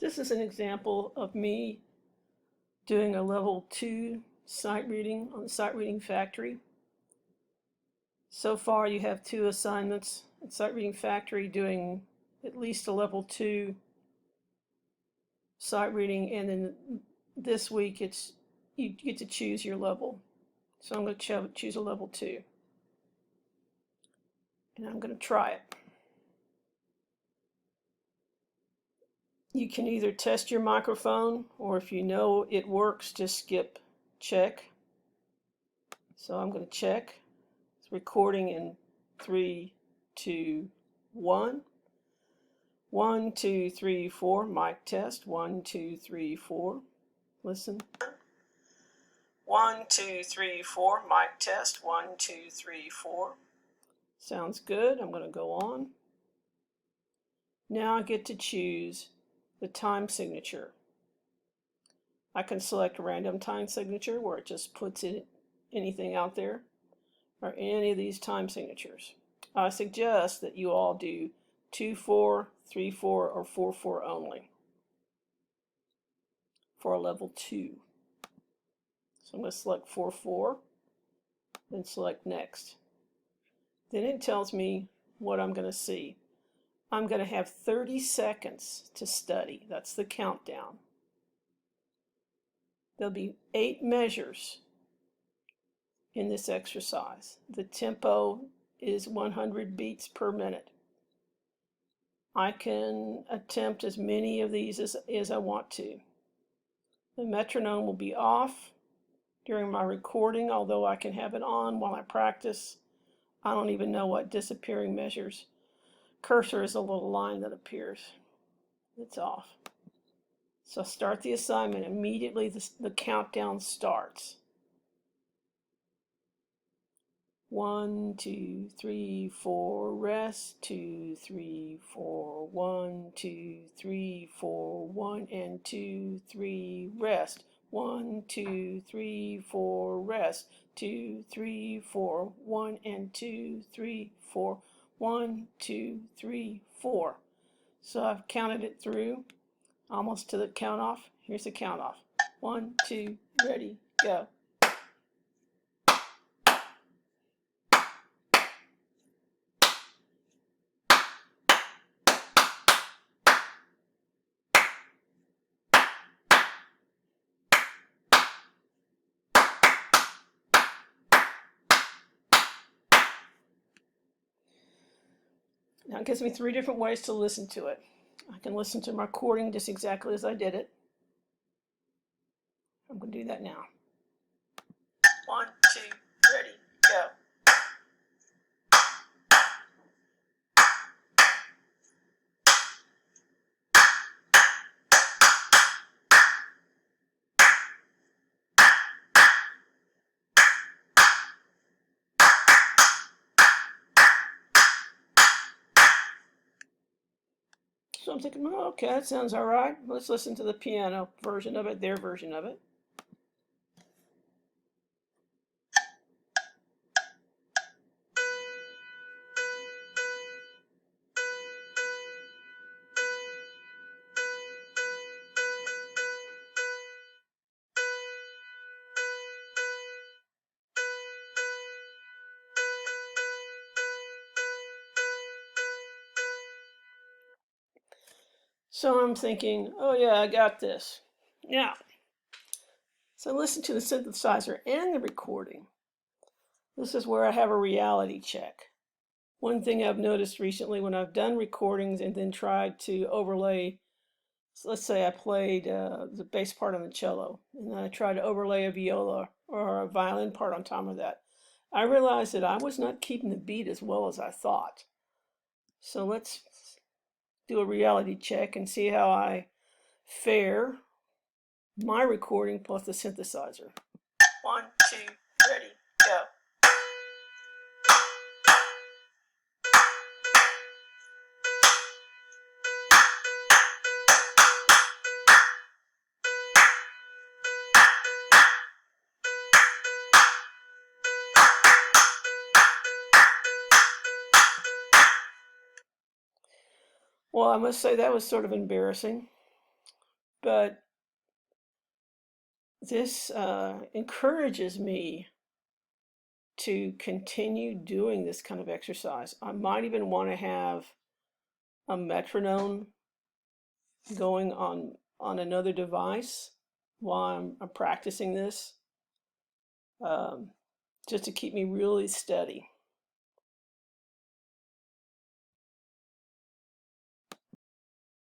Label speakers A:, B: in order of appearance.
A: This is an example of me doing a level 2 sight reading on the Sight Reading Factory. So far you have 2 assignments at Sight Reading Factory doing at least a level 2 sight reading, and then this week you get to choose your level. So I'm going to choose a level 2. And I'm going to try it. You can either test your microphone, or if you know it works, just skip check. So I'm going to check. It's recording in 3, 2, 1. 1, 2, 3, 4. Mic test. 1, 2, 3, 4. Listen. 1, 2, 3, 4. Mic test. 1, 2, 3, 4. Sounds good. I'm going to go on. Now I get to choose the time signature. I can select a random time signature where it just puts in anything out there, or any of these time signatures. I suggest that you all do 2-4, 3-4, or 4-4 only for a level 2. So I'm going to select 4-4, then select next. Then it tells me what I'm going to see. I'm going to have 30 seconds to study. That's the countdown. There'll be 8 measures in this exercise. The tempo is 100 beats per minute. I can attempt as many of these as I want to. The metronome will be off during my recording, although I can have it on while I practice. I don't even know what disappearing measures. Cursor is a little line that appears. It's off. So start the assignment. Immediately the countdown starts. 1, 2, 3, 4, rest. 2, 3, 4, 1, 2, 3, 4, 1, and 2, 3, rest. 1, 2, 3, 4, rest. 2, 3, 4, 1, and 2, 3, 4, 1, 2, 3, 4. So I've counted it through, almost to the count off. Here's the count off. 1, 2, ready, go. Now it gives me 3 different ways to listen to it. I can listen to my recording just exactly as I did it. I'm going to do that now. 1, 2, ready, go. So I'm thinking, oh, okay, that sounds all right. Let's listen to the piano version of it, their version of it. So I'm thinking, oh yeah, I got this. Now, so listen to the synthesizer and the recording. This is where I have a reality check. One thing I've noticed recently when I've done recordings and then tried to overlay, so let's say I played the bass part on the cello, and then I tried to overlay a viola or a violin part on top of that. I realized that I was not keeping the beat as well as I thought. So let's do a reality check and see how I fare my recording plus the synthesizer. 1, 2, ready, go. Well, I must say that was sort of embarrassing. But this encourages me to continue doing this kind of exercise. I might even want to have a metronome going on another device while I'm practicing this, just to keep me really steady.